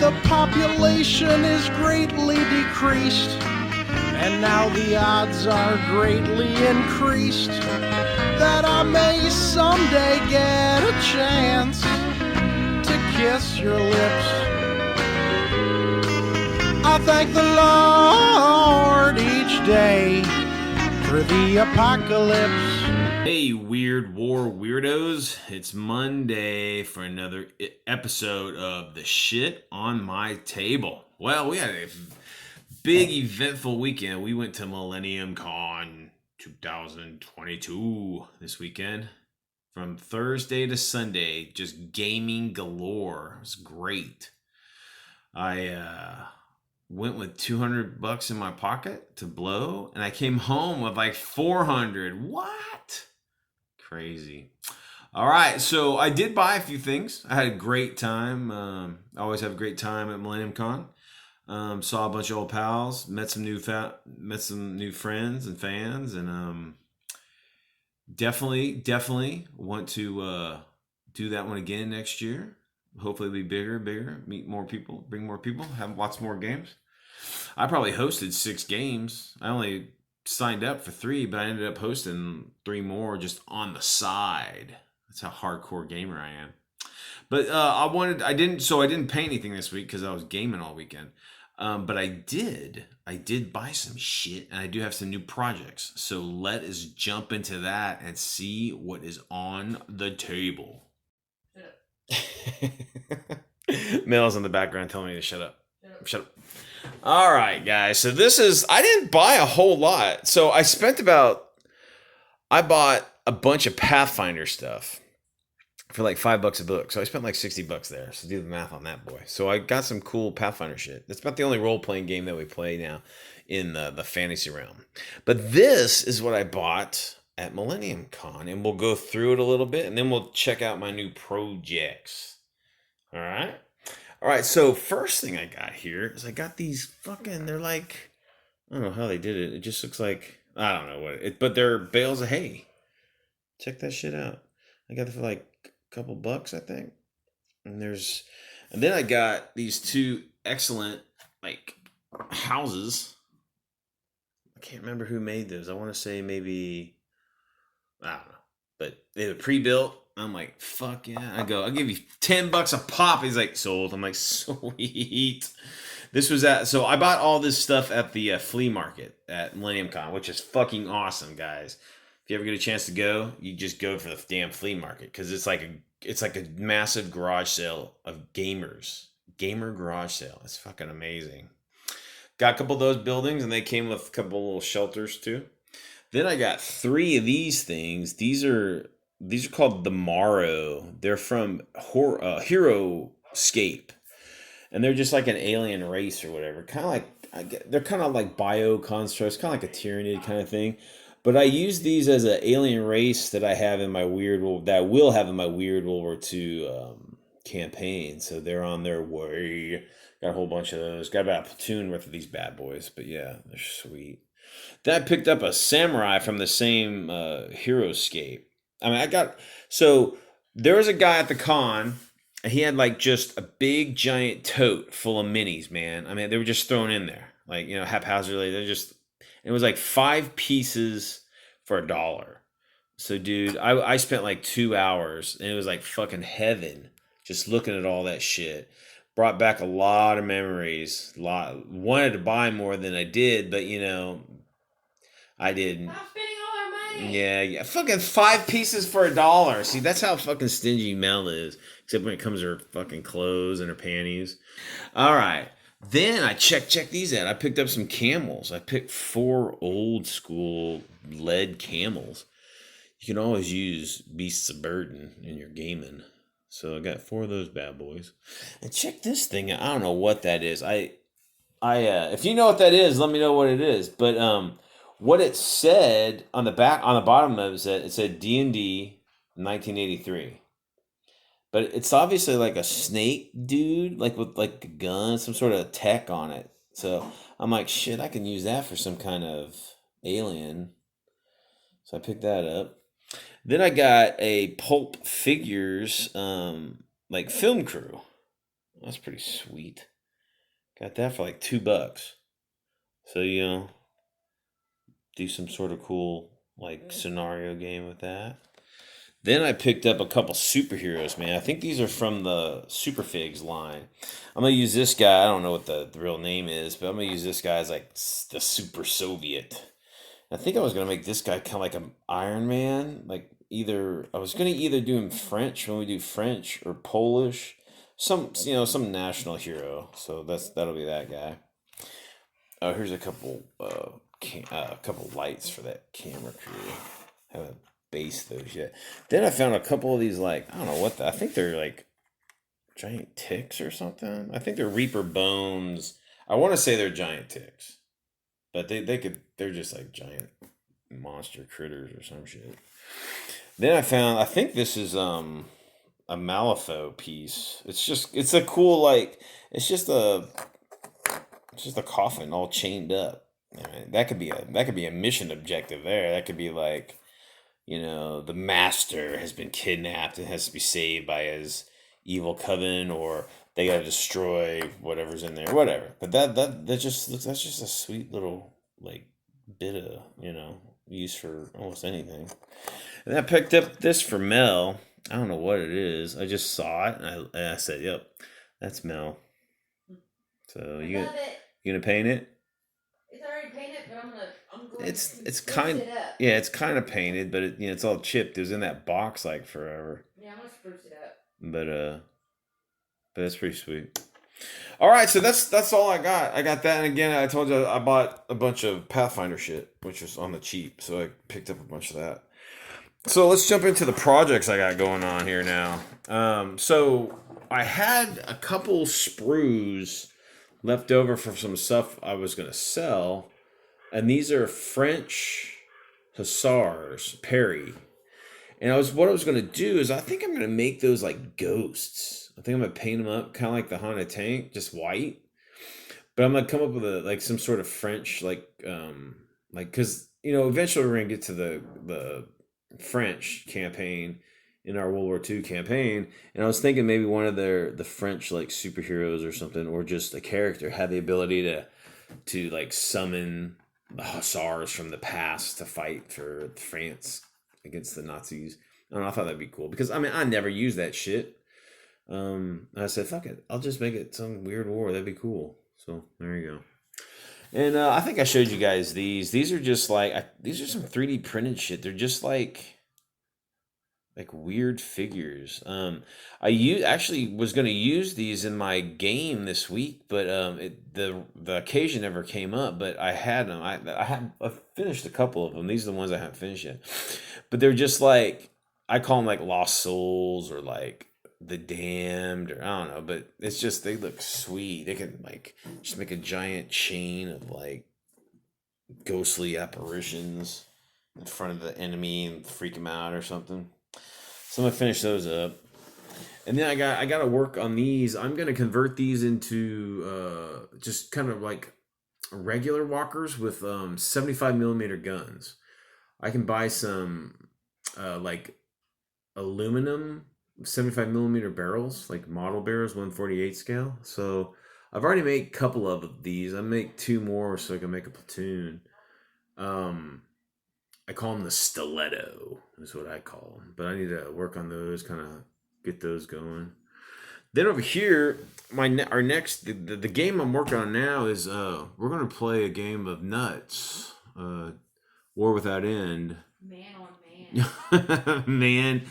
the population is greatly decreased, and now the odds are greatly increased that I may someday get a chance to kiss your lips. I thank the Lord each day for the apocalypse. Hey, Weird War Weirdos. It's Monday for another episode of The Shit on My Table. Well, we had a big eventful weekend. We went to Millennium Con 2022 this weekend. From Thursday to Sunday, just gaming galore. It was great. I went with $200 in my pocket to blow, and I came home with like 400. What? Crazy. All right, so I did buy a few things. I had a great time. I always have a great time at Millennium Con. Saw a bunch of old pals, met some new friends and fans, and definitely want to do that one again next year. Hopefully be bigger, meet more people, bring more people, have lots more games. I probably hosted 6 games. I only signed up for 3, but I ended up hosting 3 more just on the side. That's how hardcore gamer I am. But I didn't paint anything this week because I was gaming all weekend. But I did buy some shit, and I do have some new projects. So let us jump into that and see what is on the table. Mel's in the background telling me to shut up. Shut up. All right, guys. So I didn't buy a whole lot. So I bought a bunch of Pathfinder stuff for like $5 a book. So I spent like $60 there. So do the math on that, boy. So I got some cool Pathfinder shit. That's about the only role-playing game that we play now in the fantasy realm. But this is what I bought at Millennium Con, and we'll go through it a little bit, and then we'll check out my new projects. All right, so first thing I got here is I got these they're like, I don't know how they did it. It just looks like, I don't know but they're bales of hay. Check that shit out. I got it for like a couple bucks, I think. And then I got these 2 excellent, like, houses. I can't remember who made those. I want to say maybe, I don't know. But they were pre-built. I'm like, fuck yeah. I'll give you $10 a pop. He's like, sold. I'm like, sweet. So I bought all this stuff at the flea market at Millennium Con, which is fucking awesome, guys. If you ever get a chance to go, you just go for the damn flea market, because it's like a massive garage sale of gamers. Gamer garage sale. It's fucking amazing. Got a couple of those buildings, and they came with a couple of little shelters too. Then I got 3 of these things. These are called the Morrow. They're from HeroScape, and they're just like an alien race or whatever. They're kind of like bio constructs, kind of like a Tyranid kind of thing. But I use these as an alien race that I have in my that will have in my Weird World War II campaign. So they're on their way. Got a whole bunch of those. Got about a platoon worth of these bad boys. But yeah, they're sweet. Then I picked up a samurai from the same HeroScape. So there was a guy at the con, and he had like just a big giant tote full of minis, man. I mean, they were just thrown in there, like, haphazardly. It was like 5 pieces for $1. So dude, I spent like 2 hours, and it was like fucking heaven just looking at all that shit. Brought back a lot of memories. Wanted to buy more than I did, but I didn't. Stop spending all our money. Yeah. Fucking 5 pieces for $1. See, that's how fucking stingy Mel is. Except when it comes to her fucking clothes and her panties. All right. Then I check these out. I picked up some camels. I picked 4 old school lead camels. You can always use beasts of burden in your gaming. So I got 4 of those bad boys. And check this thing out. I don't know what that is. If you know what that is, let me know what it is. But what it said on the bottom of it said D&D 1983. But it's obviously like a snake dude, like with like a gun, some sort of tech on it. So I'm like, shit, I can use that for some kind of alien. So I picked that up. Then I got a Pulp Figures like film crew. That's pretty sweet. Got that for like $2. So, do some sort of cool like scenario game with that. Then I picked up a couple superheroes, man. I think these are from the Superfigs line. I'm gonna use this guy. I don't know what the real name is, but I'm gonna use this guy as like the Super Soviet. I think I was gonna make this guy kind of like an Iron Man. Like either I was gonna either do him French when we do French or Polish, some national hero. So that'll be that guy. Oh, here's a couple lights for that camera crew. Haven't based those yet. Then I found a couple of these like I don't know I think they're like giant ticks or something. I think they're Reaper bones. I want to say they're giant ticks, but they're just like giant monster critters or some shit. Then I think this is a Malifaux piece. It's a cool like it's just a coffin all chained up. I mean, that could be a mission objective there. That could be like, the master has been kidnapped and has to be saved by his evil coven, or they got to destroy whatever's in there, whatever. But that's just a sweet little like bit of use for almost anything. And I picked up this for Mel. I don't know what it is. I just saw it and I said, "Yep, that's Mel." So you gonna paint it? It's already painted, but I'm going It's to it's spruce kind it up. yeah, it's kind of painted, but it's all chipped. It was in that box like forever. Yeah, I'm gonna spruce it up. But that's pretty sweet. All right, so that's all I got. I got that, and again, I told you I bought a bunch of Pathfinder shit, which was on the cheap, so I picked up a bunch of that. So let's jump into the projects I got going on here now. So I had a couple sprues left over from some stuff I was gonna sell, and these are French hussars, Perry. And what I was gonna do is I think I'm gonna make those like ghosts. I think I'm gonna paint them up kind of like the Haunted Tank, just white. But I'm gonna come up with like some sort of French like because eventually we're gonna get to the French campaign in our World War II campaign, and I was thinking maybe one of the French like superheroes or something, or just a character had the ability to like summon the hussars from the past to fight for France against the Nazis. I don't know. I thought that'd be cool because I never use that shit. I said, fuck it, I'll just make it some weird war. That'd be cool. So there you go. And I think I showed you guys these. These are just like these are some 3D printed shit. They're just like weird figures. Actually was gonna use these in my game this week, but the occasion never came up. But I had them. I finished a couple of them. These are the ones I haven't finished yet. But they're just like I call them like lost souls or like the damned or I don't know. But it's just they look sweet. They can like just make a giant chain of like ghostly apparitions in front of the enemy and freak them out or something. So I'm gonna finish those up, and then I got to work on these. I'm gonna convert these into just kind of like regular walkers with 75 millimeter guns. I can buy some like aluminum 75 millimeter barrels, like model barrels, 148 scale. So I've already made a couple of these. I make two more so I can make a platoon. I call them the stiletto, is what I call them. But I need to work on those, kind of get those going. Then over here, our next the game I'm working on now is we're gonna play a game of nuts, War Without End. Man on man.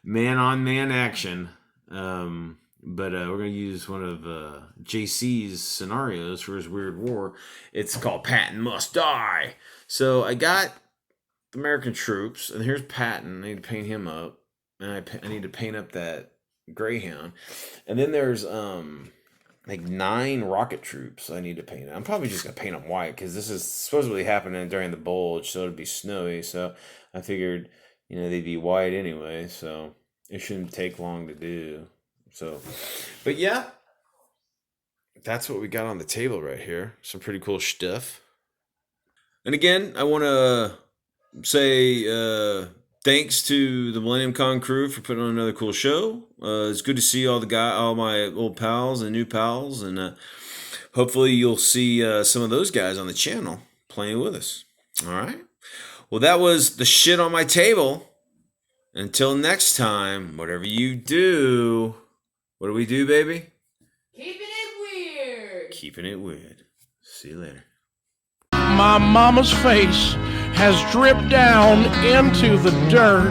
man on man action. But we're gonna use one of JC's scenarios for his weird war. It's called Patton Must Die. So I got American troops, and here's Patton. I need to paint him up, and I need to paint up that Greyhound, and then there's like 9 rocket troops I need to paint. I'm probably just gonna paint them white because this is supposedly happening during the bulge, so it'd be snowy. So I figured they'd be white anyway, so it shouldn't take long to do. So, but yeah, that's what we got on the table right here. Some pretty cool stuff. And again, I want to say thanks to the Millennium Con crew for putting on another cool show. It's good to see all my old pals and new pals, and hopefully you'll see some of those guys on the channel playing with us. All right. Well, that was the shit on my table. Until next time, whatever you do, what do we do, baby? Keeping it weird. Keeping it weird. See you later. My mama's face has dripped down into the dirt,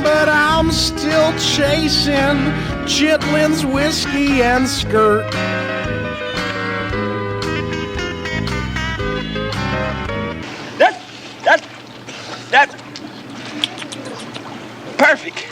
but I'm still chasing Chitlin's whiskey and skirt. That's perfect.